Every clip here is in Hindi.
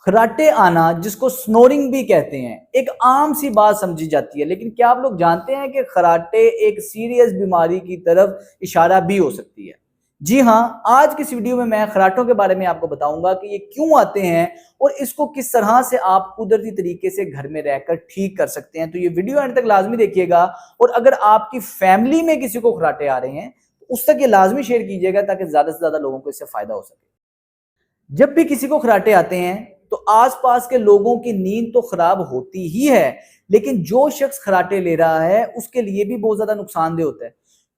खराटे आना, जिसको स्नोरिंग भी कहते हैं, एक आम सी बात समझी जाती है, लेकिन क्या आप लोग जानते हैं कि खराटे एक सीरियस बीमारी की तरफ इशारा भी हो सकती है। जी हाँ, आज की इस वीडियो में मैं खराटों के बारे में आपको बताऊंगा कि ये क्यों आते हैं और इसको किस तरह से आप कुदरती तरीके से घर में रहकर ठीक कर सकते हैं। तो ये वीडियो एंड तक लाजमी देखिएगा, और अगर आपकी फैमिली में किसी को खराटे आ रहे हैं तो उस तक ये लाजमी शेयर कीजिएगा ताकि ज्यादा से ज्यादा लोगों को इससे फायदा हो सके। जब भी किसी को खराटे आते हैं तो आसपास के लोगों की नींद तो खराब होती ही है, लेकिन जो शख्स खराटे ले रहा है उसके लिए भी बहुत ज्यादा नुकसानदेह होता है,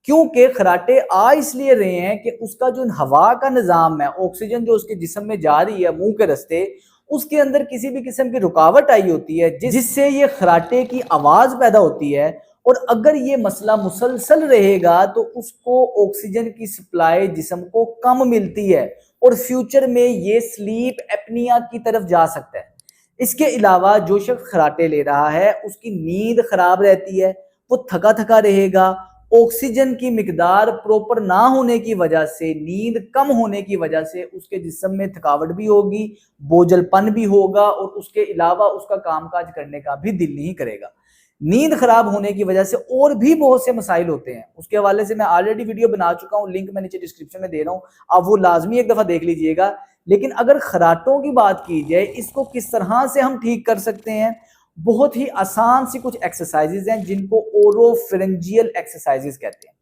क्योंकि खराटे आ इसलिए रहे हैं कि उसका जो हवा का निजाम है, ऑक्सीजन जो उसके जिस्म में जा रही है मुंह के रास्ते, उसके अंदर किसी भी किस्म की रुकावट आई होती है जिससे ये खराटे की आवाज पैदा होती है। और अगर ये मसला मुसलसल रहेगा तो उसको ऑक्सीजन की सप्लाई जिस्म को कम मिलती है और फ्यूचर में ये स्लीप एपनिया की तरफ जा सकता है। इसके अलावा जो शख्स खराटे ले रहा है उसकी नींद खराब रहती है, वो थका थका रहेगा। ऑक्सीजन की मिकदार प्रॉपर ना होने की वजह से, नींद कम होने की वजह से उसके जिस्म में थकावट भी होगी, बोझलपन भी होगा, और उसके अलावा उसका कामकाज करने का भी दिल नहीं करेगा। नींद खराब होने की वजह से और भी बहुत से मसाइल होते हैं, उसके हवाले से मैं ऑलरेडी वीडियो बना चुका हूं, लिंक मैं नीचे डिस्क्रिप्शन में दे रहा हूं, आप वो लाजमी एक दफा देख लीजिएगा। लेकिन अगर खराटों की बात की जाए, इसको किस तरह से हम ठीक कर सकते हैं, बहुत ही आसान सी कुछ एक्सरसाइजेज हैं जिनको ओरोफेरेंजियल एक्सरसाइजेज कहते हैं।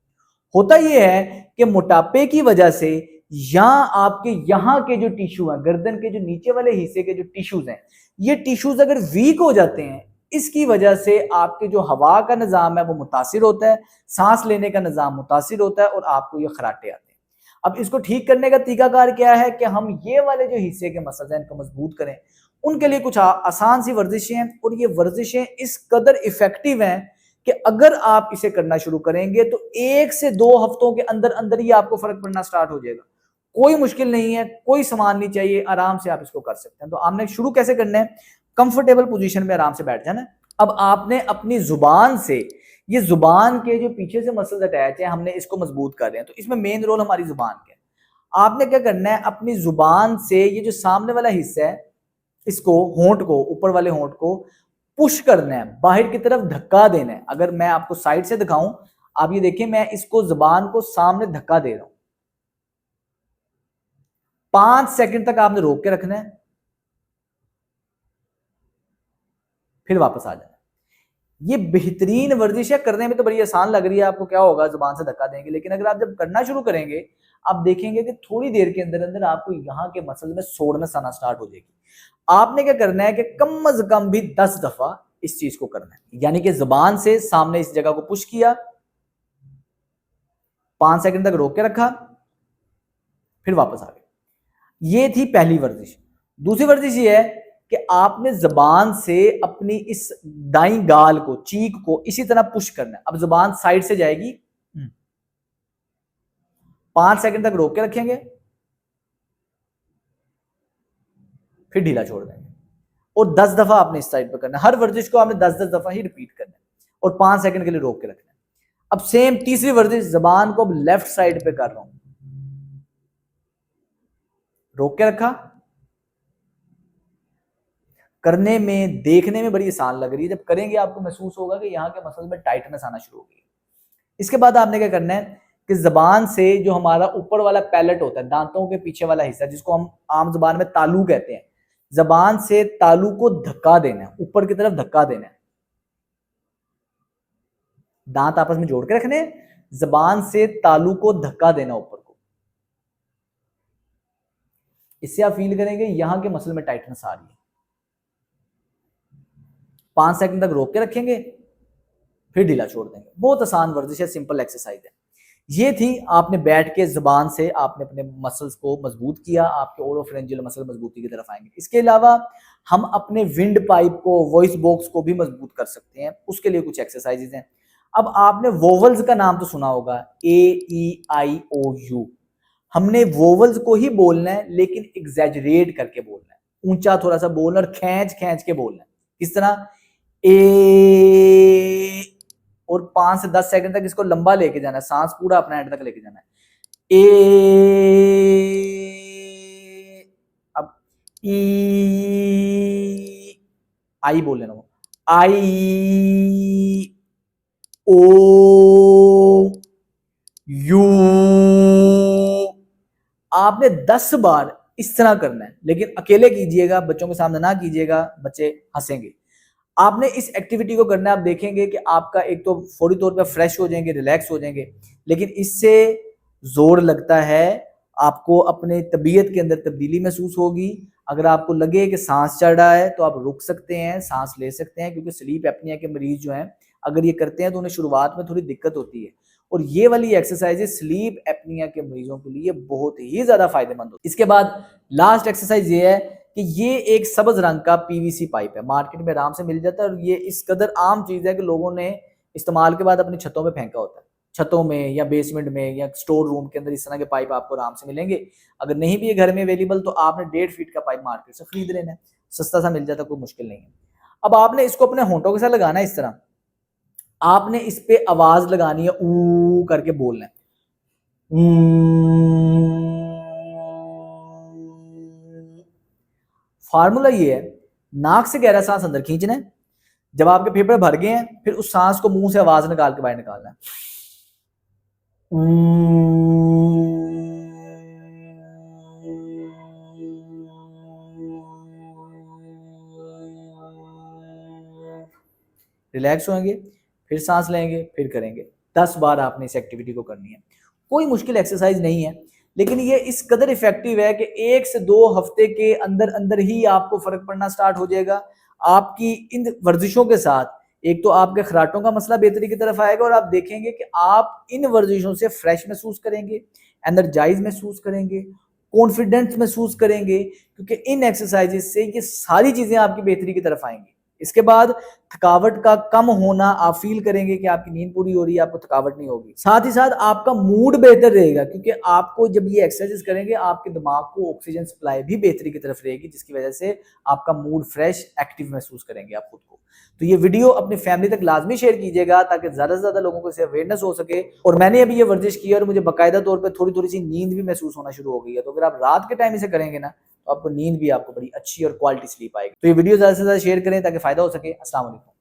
होता यह है कि मोटापे की वजह से या आपके यहाँ के जो टिश्यू हैं, गर्दन के जो नीचे वाले हिस्से के जो टिश्यूज हैं, ये टिश्यूज अगर वीक हो जाते हैं, इसकी वजह से आपके जो हवा का निजाम है वो मुतासिर होता है, सांस लेने का निजाम मुतासिर होता है और आपको ये खराटे आते हैं। अब इसको ठीक करने का तरीकाकार क्या है कि हम ये वाले जो हिस्से के मसल्स हैं इनको मजबूत करें। उनके लिए कुछ आसान सी वर्जिशें हैं, और ये वर्जिशें इस कदर इफेक्टिव हैं कि अगर आप इसे करना शुरू करेंगे तो 1 से 2 हफ्तों के अंदर अंदर ही आपको फर्क पड़ना स्टार्ट हो जाएगा। कोई मुश्किल नहीं है, कोई सामान नहीं चाहिए, आराम से आप इसको कर सकते हैं। तो आपने शुरू कैसे करना है, कंफर्टेबल पोजीशन में आराम से बैठ जाना है। अब आपने अपनी जुबान से, ये जुबान के जो पीछे से मसल्स अटैच है, हमने इसको मजबूत कर रहे हैं, तो इसमें मेन रोल हमारी जुबान का है। आपने क्या करना है, अपनी जुबान से ये जो सामने वाला हिस्सा है, इसको होंठ को, ऊपर वाले होंठ को पुश करना है, बाहर की तरफ धक्का देना है। अगर मैं आपको साइड से दिखाऊं, आप ये देखिए, मैं इसको जुबान को सामने धक्का दे रहा हूं। 5 सेकंड तक आपने रोक के रखना है, फिर वापस आ जाना है। ये बेहतरीन वर्जिश है, करने में तो बड़ी आसान लग रही है आपको, क्या होगा जुबान से धक्का देंगे, लेकिन अगर आप जब करना शुरू करेंगे आप देखेंगे कि थोड़ी देर के अंदर अंदर आपको यहाँ के मसल में सोरनेस आना स्टार्ट हो जाएगी। आपने क्या करना है कि कम अज कम भी 10 दफा इस चीज को करना है, यानी कि जुबान से सामने इस जगह को पुश किया, 5 सेकंड तक रोक के रखा, फिर वापस आ गए। ये थी पहली वर्जिश। दूसरी वर्जिश ये है कि आपने जबान से अपनी इस दाईं गाल को, चीक को इसी तरह पुश करना है। अब जुबान साइड से जाएगी, 5 सेकंड तक रोक के रखेंगे, फिर ढीला छोड़ देंगे, और 10 दफा आपने इस साइड पर करना है। हर वर्जिश को आपने 10-10 दफा ही रिपीट करना है और 5 सेकंड के लिए रोक के रखना है। अब सेम तीसरी वर्जिश, जबान को अब लेफ्ट साइड पे कर रहा हूं, रोक के रखा, करने में, देखने में बड़ी आसान लग रही है, जब करेंगे आपको महसूस होगा कि यहाँ के मसल में टाइटनेस आना शुरू होगी। इसके बाद आपने क्या करना है कि जबान से जो हमारा ऊपर वाला पैलेट होता है, दांतों के पीछे वाला हिस्सा, जिसको हम आम जबान में तालू कहते हैं, जबान से तालू को धक्का देना है, ऊपर की तरफ धक्का देना है। दांत आपस में जोड़ के रखने, जबान से तालू को धक्का देना ऊपर को। इससे आप फील करेंगे यहां के मसल में टाइटनेस आ रही है। 5 सेकंड तक रोक के रखेंगे, फिर ढीला छोड़ देंगे। बहुत आसान वर्जिश है, सिंपल एक्सरसाइज है। ये थी, आपने बैठ के जुबान से आपने अपने मसल्स को मजबूत किया, आपके ओरोफेरेंजियल मसल मजबूती की तरफ आएंगे। इसके अलावा हम अपने विंड पाइप को, वॉइस बॉक्स को भी मजबूत कर सकते हैं, उसके लिए कुछ एक्सरसाइजेज हैं। अब आपने वोवल्स का नाम तो सुना होगा, AEIOU। हमने वोवल्स को ही बोलना है, लेकिन एग्जैजरेट करके बोलना है, ऊंचा थोड़ा सा बोलना और खींच खींच के बोलना है। किस तरह, ए, और 5 से 10 सेकंड तक इसको लंबा लेके जाना है, सांस पूरा अपना एंड तक लेके जाना है। ए, अब ई, आई बोल लेना, वो आई ओ यू। आपने 10 बार इस तरह करना है, लेकिन अकेले कीजिएगा, बच्चों के सामने ना कीजिएगा, बच्चे हंसेंगे। आपने इस एक्टिविटी को करना है, आप देखेंगे कि आपका एक तो फौरी तौर पे फ्रेश हो जाएंगे, रिलैक्स हो जाएंगे, लेकिन इससे जोर लगता है, आपको अपने तबीयत के अंदर तब्दीली महसूस होगी। अगर आपको लगे कि सांस चढ़ रहा है तो आप रुक सकते हैं, सांस ले सकते हैं, क्योंकि स्लीप एपनिया के मरीज जो हैं अगर ये करते हैं तो उन्हें शुरुआत में थोड़ी दिक्कत होती है। और ये वाली एक्सरसाइजेस स्लीप एपनिया के मरीजों के लिए बहुत ही ज्यादा फायदेमंद होती है। इसके बाद लास्ट एक्सरसाइज ये है कि ये एक सब्ज रंग का पीवीसी पाइप है, मार्केट में आराम से मिल जाता है, और ये इस कदर आम चीज है कि लोगों ने इस्तेमाल के बाद अपनी छतों में फेंका होता है। छतों में या बेसमेंट में या स्टोर रूम के अंदर इस तरह के पाइप आपको आराम से मिलेंगे। अगर नहीं भी है घर में अवेलेबल तो आपने 1.5 फीट का पाइप मार्केट से खरीद लेना है, सस्ता सा मिल जाता, कोई मुश्किल नहीं है। अब आपने इसको अपने होंठों के साथ लगाना है, इस तरह आपने इस पे आवाज लगानी है, ऊ करके बोलना है। फार्मूला ये है, नाक से गहरा सांस अंदर खींचना है, जब आपके फेफड़े भर गए हैं फिर उस सांस को मुंह से आवाज निकाल के बाहर निकालना है। रिलैक्स होंगे, फिर सांस लेंगे, फिर करेंगे। 10 बार आपने इस एक्टिविटी को करनी है। कोई मुश्किल एक्सरसाइज नहीं है, लेकिन ये इस कदर इफेक्टिव है कि 1 से 2 हफ्ते के अंदर अंदर ही आपको फर्क पड़ना स्टार्ट हो जाएगा। आपकी इन वर्जिशों के साथ एक तो आपके खराटों का मसला बेहतरी की तरफ आएगा, और आप देखेंगे कि आप इन वर्जिशों से फ्रेश महसूस करेंगे, एनर्जाइज महसूस करेंगे, कॉन्फिडेंस महसूस करेंगे, क्योंकि इन एक्सरसाइजेस से ये सारी चीजें आपकी बेहतरी की तरफ आएंगी। इसके बाद थकावट का कम होना, आप फील करेंगे कि आपकी नींद पूरी हो रही है, आपको थकावट नहीं होगी। साथ ही साथ आपका मूड बेहतर रहेगा, क्योंकि आपको जब ये एक्सरसाइज करेंगे आपके दिमाग को ऑक्सीजन सप्लाई भी बेहतरी की तरफ रहेगी, जिसकी वजह से आपका मूड फ्रेश, एक्टिव महसूस करेंगे आप खुद को। तो ये वीडियो अपनी फैमिली तक लाजमी शेयर कीजिएगा, ताकि ज्यादा से ज्यादा लोगों को इससे अवेयरनेस हो सके। और मैंने अभी ये वर्जिश की है और मुझे बाकायदा तौर पर थोड़ी थोड़ी सी नींद भी महसूस होना शुरू हो गई है। तो अगर आप रात के टाइम इसे करेंगे ना, तो आपको नींद भी आपको बड़ी अच्छी और क्वालिटी स्लीप आएगी। तो ये वीडियो ज्यादा से ज्यादा शेयर करें ताकि फायदा हो सके। अस्सलाम वालेकुम।